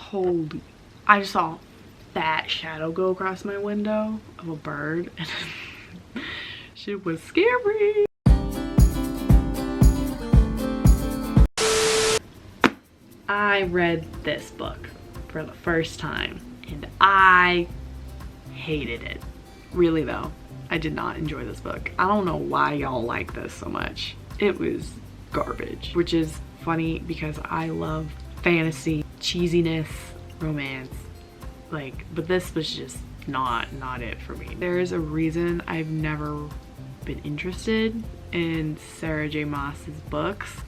Holy, I just saw that shadow go across my window of a bird and shit was scary. I read this book for the first time and I hated it. Really though, I did not enjoy this book. I don't know why y'all like this so much. It was garbage, which is funny because I love fantasy, cheesiness, romance, like, but this was just not it for me. There is a reason I've never been interested in Sarah J. Maas's books,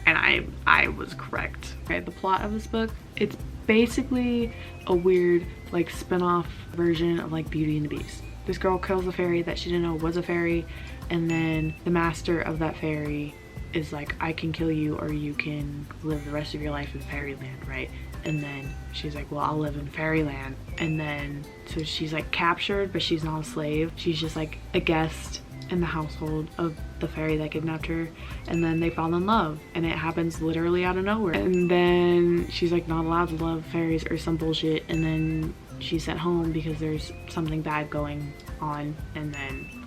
and I was correct. Okay, the plot of this book, it's basically a weird like spin-off version of like Beauty and the Beast. This girl kills a fairy that she didn't know was a fairy, and then the master of that fairy is like, I can kill you or you can live the rest of your life in fairyland, right? And then she's like, well, I'll live in fairyland. And then so she's like captured, but she's not a slave. She's just like a guest in the household of the fairy that kidnapped her, and then they fall in love, and it happens literally out of nowhere. And then she's like not allowed to love fairies or some bullshit, and then she's sent home because there's something bad going on, and then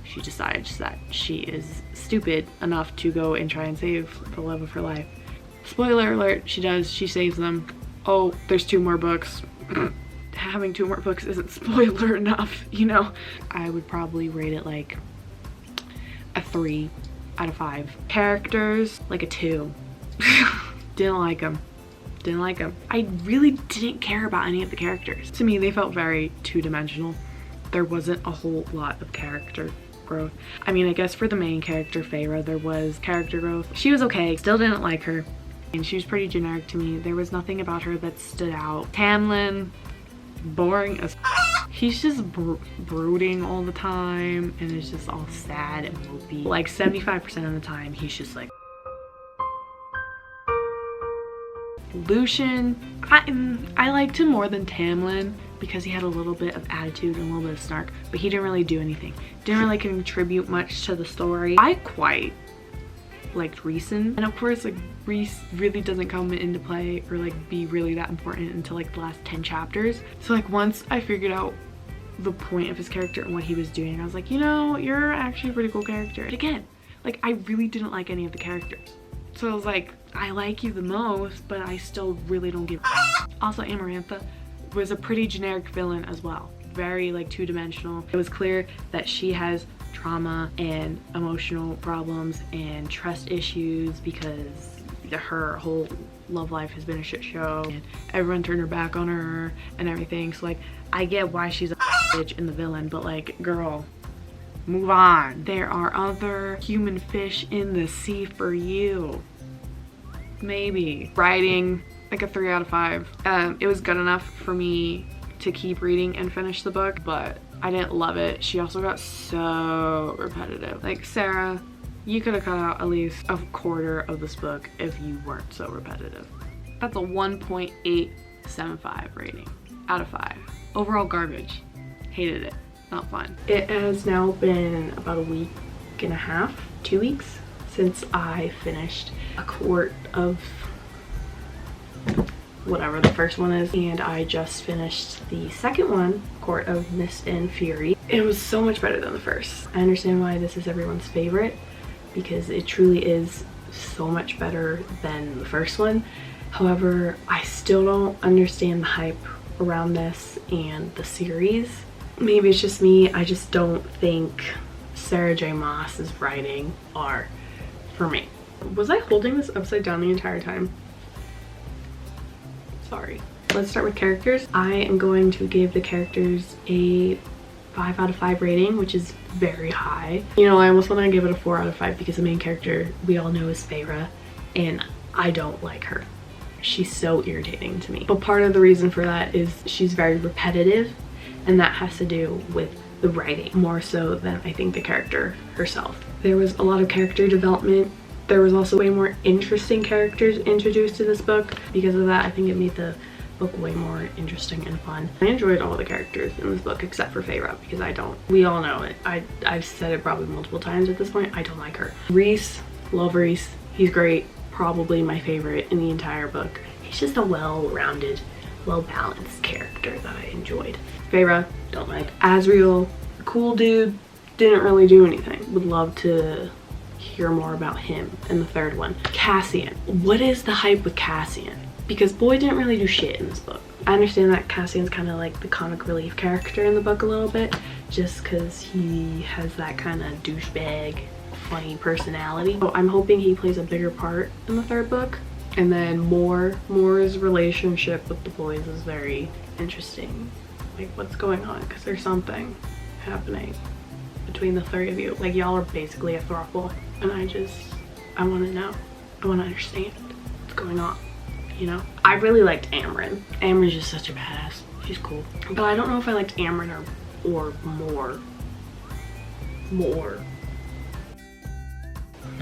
she decides that she is stupid enough to go and try and save the love of her life. Spoiler alert, she does, she saves them. Oh, there's 2 more books. Having 2 more books isn't spoiler enough, you know? I would probably rate it like a 3 out of 5. Characters, like a 2. Didn't like them. Didn't like them. I really didn't care about any of the characters. To me, they felt very two-dimensional. There wasn't a whole lot of character growth. I mean, I guess for the main character, Feyre, there was character growth. She was okay. Still didn't like her. And she was pretty generic to me. There was nothing about her that stood out. Tamlin, boring as he's just brooding all the time, and it's just all sad and mopey. Like 75% of the time, he's just like. Lucian, I liked him more than Tamlin because he had a little bit of attitude and a little bit of snark, but he didn't really do anything. Didn't really contribute much to the story. I quite liked Rhysand, and of course like Rhys really doesn't come into play or like be really that important until like the last 10 chapters. So like once I figured out the point of his character and what he was doing, I was like, you know, you're actually a pretty cool character. And again, like I really didn't like any of the characters. So I was like, I like you the most, but I still really don't give a Also, Amarantha was a pretty generic villain as well. Very like two-dimensional. It was clear that she has trauma and emotional problems and trust issues because her whole love life has been a shit show and everyone turned her back on her and everything. So like, I get why she's a bitch and the villain, but like, girl, move on. There are other human fish in the sea for you. Maybe. Writing, like a 3 out of 5. It was good enough for me to keep reading and finish the book, but I didn't love it. She also got so repetitive. Like, Sarah, you could have cut out at least a quarter of this book if you weren't so repetitive. That's a 1.875 rating out of 5. Overall garbage. Hated it. Not fun. It has now been about a week and a half, 2 weeks, since I finished a quart of whatever the first one is, and I just finished the second one, Court of Mist and Fury. It was so much better than the first. I understand why this is everyone's favorite because it truly is so much better than the first one. However, I still don't understand the hype around this and the series. Maybe it's just me, I just don't think Sarah J. Maas's writing are for me. Was I holding this upside down the entire time? Sorry. Let's start with characters. I am going to give the characters a 5 out of 5 rating, which is very high. You know, I almost want to give it a 4 out of 5 because the main character we all know is Feyre, and I don't like her. She's so irritating to me. But part of the reason for that is she's very repetitive, and that has to do with the writing more so than I think the character herself. There was a lot of character development. There was also way more interesting characters introduced to this book. Because of that, I think it made the book way more interesting and fun. I enjoyed all the characters in this book except for Feyre because I don't. We all know it. I've said it probably multiple times at this point. I don't like her. Rhys, love Rhys. He's great. Probably my favorite in the entire book. he's just a well-rounded, well-balanced character that I enjoyed. Feyre, don't like. Asriel, cool dude, didn't really do anything. Would love to hear more about him in the third one. Cassian, what is the hype with Cassian? Because boy didn't really do shit in this book. I understand that Cassian's kind of like the comic relief character in the book a little bit, just because he has that kind of douchebag, funny personality. So I'm hoping he plays a bigger part in the third book. And then Moore's relationship with the boys is very interesting. Like, what's going on? Because there's something happening between the three of you. Like, y'all are basically a throuple, and I want to know. I want to understand what's going on, you know? I really liked Amryn. Amryn's just such a badass. She's cool. But I don't know if I liked Amryn or Moore.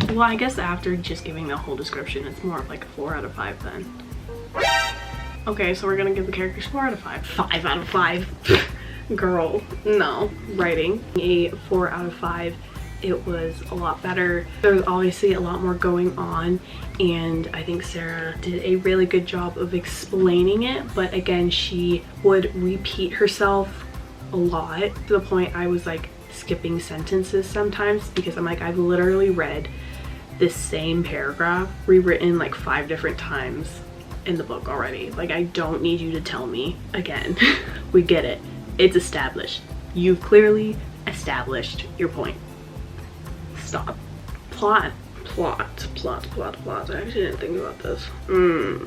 Well, I guess after just giving the whole description, it's more of like a 4 out of 5 then. Okay, so we're gonna give the characters 4 out of 5. 5 out of 5. Girl, no. Writing a 4 out of 5. It was a lot better. There was obviously a lot more going on, and I think Sarah did a really good job of explaining it, but again, she would repeat herself a lot to the point I was like skipping sentences sometimes, because I'm like, I've literally read this same paragraph rewritten like 5 different times in the book already. Like, I don't need you to tell me again. We get it. It's established. You've clearly established your point. Stop. Plot. I actually didn't think about this.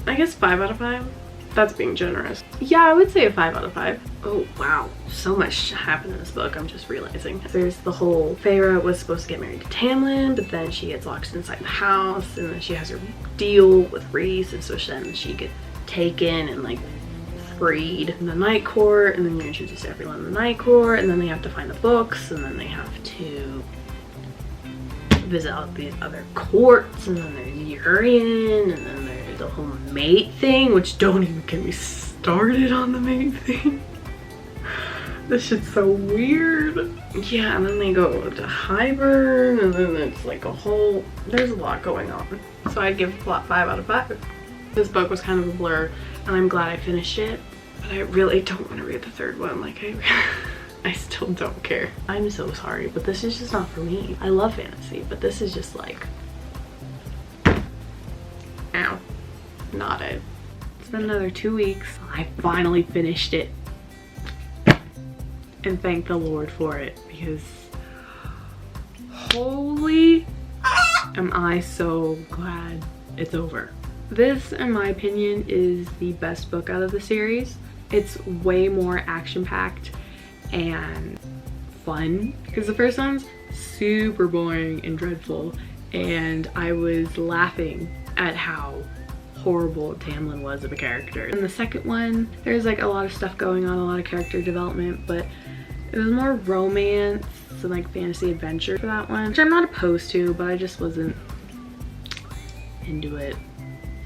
I guess 5 out of 5. That's being generous. Yeah, I would say a 5 out of 5. Oh, wow. So much happened in this book, I'm just realizing. There's the whole Feyre was supposed to get married to Tamlin, but then she gets locked inside the house, and then she has her deal with Rhys, and so then she gets taken and like freed in the Night Court, and then you're introduced to everyone in the Night Court, and then they have to find the books, and then they have to visit out these other courts, and then there's Urian, and then there's the whole mate thing, which don't even get me started on the mate thing. This shit's so weird. Yeah, and then they go to Hybern, and then it's like a whole, there's a lot going on. So I'd give plot 5 out of 5. This book was kind of a blur, and I'm glad I finished it, but I really don't want to read the third one. Like, I still don't care. I'm so sorry, but this is just not for me. I love fantasy, but this is just like, ow, not it. It's been another 2 weeks. I finally finished it. And thank the Lord for it, because holy am I so glad it's over. This, in my opinion, is the best book out of the series. It's way more action-packed and fun, because the first one's super boring and dreadful, and I was laughing at how horrible Tamlin was of a character. In the second one, there's like a lot of stuff going on, a lot of character development, but it was more romance and like fantasy adventure for that one, which I'm not opposed to, but I just wasn't into it.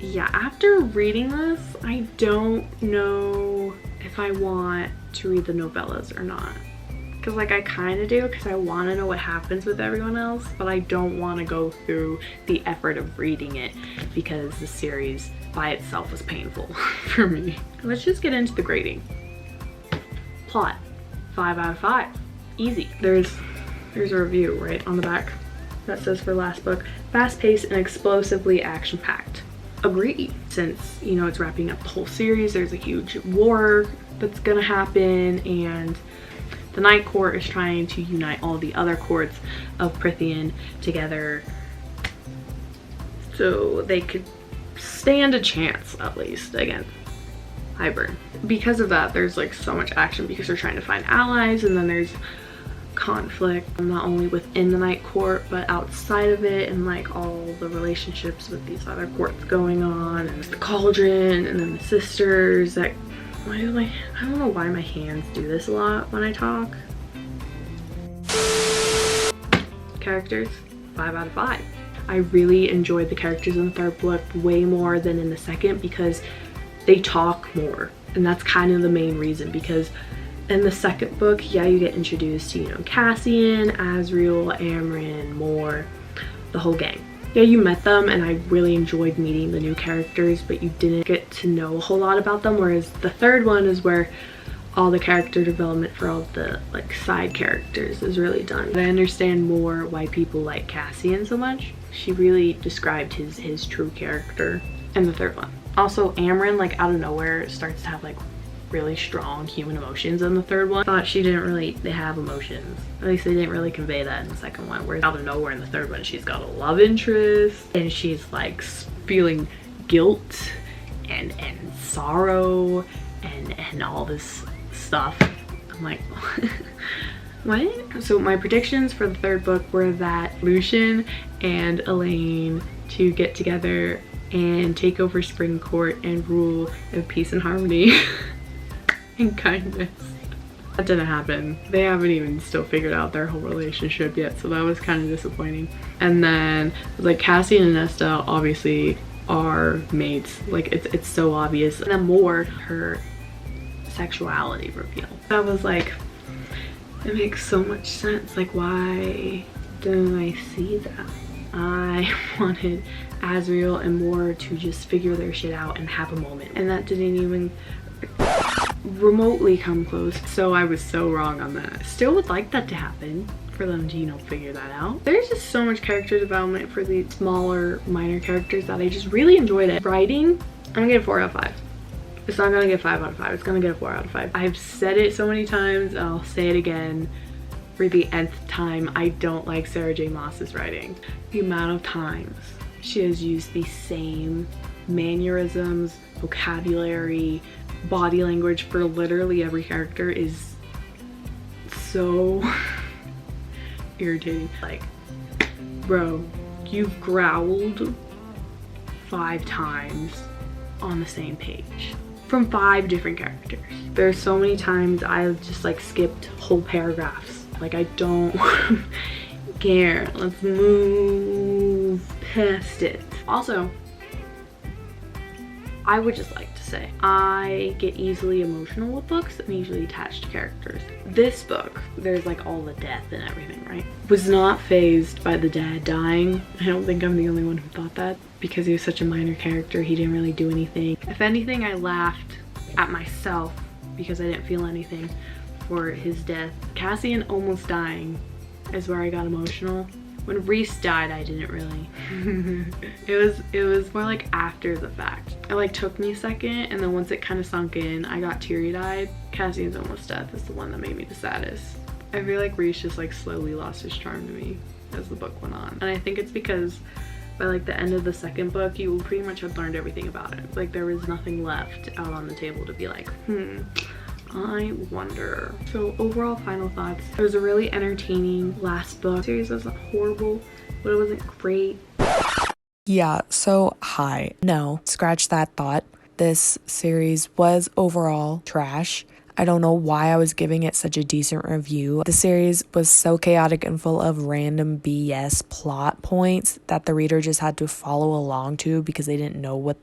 Yeah, after reading this, I don't know if I want to read the novellas or not. Because like I kind of do, because I want to know what happens with everyone else, but I don't want to go through the effort of reading it because the series by itself was painful for me. Let's just get into the grading. Plot, 5 out of 5. Easy. There's a review right on the back that says for last book, fast-paced and explosively action-packed. Agree. Since, you know, it's wrapping up the whole series, there's a huge war that's gonna happen, and the Night Court is trying to unite all the other courts of Prythian together so they could stand a chance, at least, against Hybern. Because of that, there's like so much action because they're trying to find allies, and then there's conflict not only within the Night Court but outside of it, and like all the relationships with these other courts going on, and there's the Cauldron, and then the sisters that, I don't know why my hands do this a lot when I talk. Characters, 5 out of 5. I really enjoyed the characters in the third book way more than in the second because they talk more, and that's kind of the main reason, because in the second book, yeah, you get introduced to, you know, Cassian, Asriel, Amryn, Moore, the whole gang. yeah, you met them and I really enjoyed meeting the new characters, but you didn't get to know a whole lot about them, whereas the third one is where all the character development for all the like side characters is really done. I understand more why people like Cassian so much. She really described his true character in the third one. Also, Amryn, like out of nowhere, starts to have like really strong human emotions in the third one. I thought she didn't really have emotions. At least they didn't really convey that in the second one, where out of nowhere in the third one she's got a love interest and she's like feeling guilt and sorrow and all this stuff. I'm like, what? So my predictions for the third book were that Lucian and Elaine to get together and take over Spring Court and rule in peace and harmony and kindness. That didn't happen. They haven't even still figured out their whole relationship yet, so that was kind of disappointing. And then like Cassie and Nesta obviously are mates. Like it's so obvious. And then more her sexuality reveal. I was like, it makes so much sense. Like, why didn't I see that? I wanted Azriel and Moore to just figure their shit out and have a moment, and that didn't even remotely come close. So I was so wrong on that. Still would like that to happen, for them to, you know, figure that out. There's just so much character development for the smaller minor characters that I just really enjoyed it. Writing, I'm gonna get a 4 out of 5. It's not gonna get 5 out of 5. It's gonna get a 4 out of 5. I've said it so many times, and I'll say it again for the nth time. I don't like Sarah J. Maas's writing. The amount of times she has used the same mannerisms, vocabulary, body language for literally every character is so irritating. Like, bro, you've growled 5 times on the same page from 5 different characters. There's so many times I've just like skipped whole paragraphs. Like, I don't care. Let's move past it. Also, I would just like to say, I get easily emotional with books and easily attached to characters. This book, there's like all the death and everything, right? Was not fazed by the dad dying. I don't think I'm the only one who thought that, because he was such a minor character. He didn't really do anything. If anything, I laughed at myself because I didn't feel anything for his death. Cassian almost dying is where I got emotional. When Reese died, I didn't really. it was more like after the fact. It like took me a second, and then once it kind of sunk in, I got teary-eyed. Cassian's almost death is the one that made me the saddest. I feel like Reese just like slowly lost his charm to me as the book went on. And I think it's because by like the end of the second book, you pretty much had learned everything about it. Like, there was nothing left out on the table to be like, I wonder. So overall, final thoughts. It was a really entertaining last book. The series wasn't horrible, but it wasn't great. Yeah, so hi. No, scratch that thought. This series was overall trash. I don't know why I was giving it such a decent review. The series was so chaotic and full of random BS plot points that the reader just had to follow along to because they didn't know what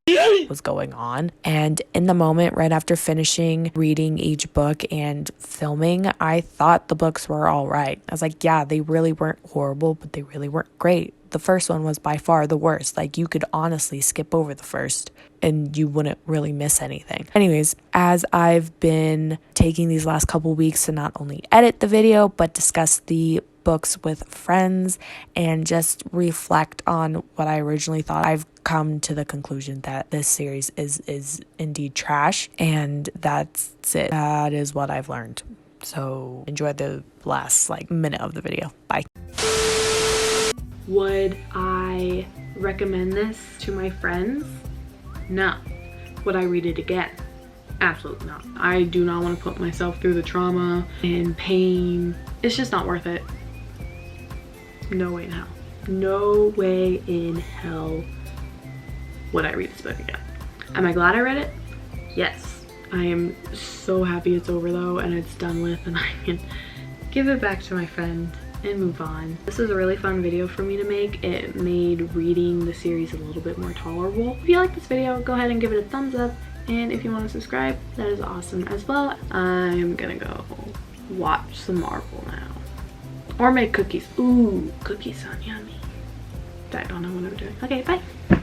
was going on. And in the moment, right after finishing reading each book and filming, I thought the books were all right. I was like, yeah, they really weren't horrible, but they really weren't great. The first one was by far the worst. Like, you could honestly skip over the first and you wouldn't really miss anything. Anyways, as I've been taking these last couple weeks to not only edit the video, but discuss the books with friends and just reflect on what I originally thought, I've come to the conclusion that this series is indeed trash, and that's it. That is what I've learned. So enjoy the last like minute of the video. Bye. Would I recommend this to my friends? No. Would I read it again? Absolutely not. I do not want to put myself through the trauma and pain. It's just not worth it. No way in hell. No way in hell would I read this book again. Am I glad I read it? Yes. I am so happy it's over though, and it's done with, and I can give it back to my friend and move on. This was a really fun video for me to make. It made reading the series a little bit more tolerable. If you like this video, go ahead and give it a thumbs up, and if you want to subscribe, that is awesome as well. I'm gonna go watch some Marvel now, or make cookies. Ooh, cookies sound yummy. I don't know what I'm doing. Okay, bye.